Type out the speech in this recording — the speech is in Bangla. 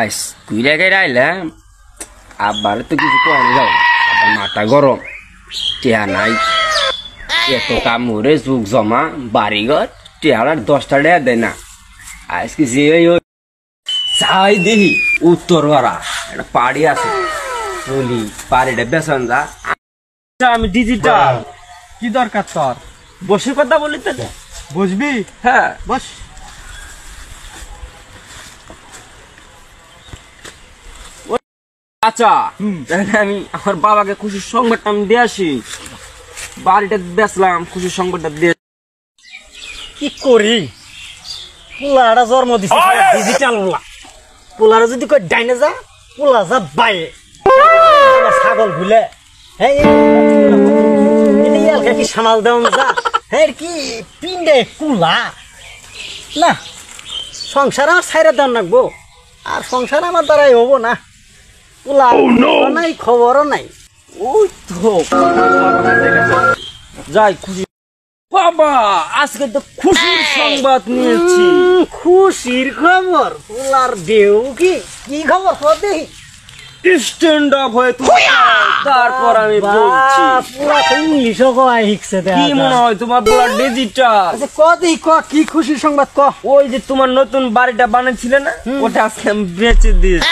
আইস কুইলা গাইরা আইলাম আবার তো কিছু কম যাও আবার মাথা গরম টিয়া নাই এত কামড়ে যুগ জমা বাড়িঘর টিয়ার 10টা টাকা দেয় না আজকে যে চাই দেখি উত্তর পাড়া একটা পাড়ি আছে চলি পাড়িটা বেসন যা আমি ডিজিটাল কি দরকার তোর? বসে কথা বলি তো বুঝবি? হ্যাঁ বস। আচ্ছা তাহলে আমি আমার বাবাকে খুশির সংবাদটা আমি দিয়ে আসি বাড়িটা বেচলাম খুশির সংবাদটা দিয়ে কি করি? পোলাটা জন্ম দিছে ডিজিটাল পোলা। পোলার যদি কই ডাইনে যা পোলা যা বাইরে ছাগল ভুলে কি সামাল দেওয়া যা হ্যাঁ কি পিন্ডে কুলা না সংসার আমার ছাইরা দেওয়া রাখবো আর সংসার আমার দ্বারাই হবো না। পোলা নাই খবরও নাই। ওই তো যাই খুশি বাবা আজকে তো খুশির সংবাদ নিয়েছি। খুশির খবর? পোলার দেউ কি কি খবর হতে স্ট্যান্ড আপ হয়ে তারপর আমি বলছি ইংলিশও কয় শিখছে কি মনে হয় তোমার বলা ডিজিটাল কি খুশির সংবাদ ক। ওই যে তোমার নতুন বাড়িটা বানাচ্ছিলে না ওটা আজকে আমি বেচে দিয়েছি।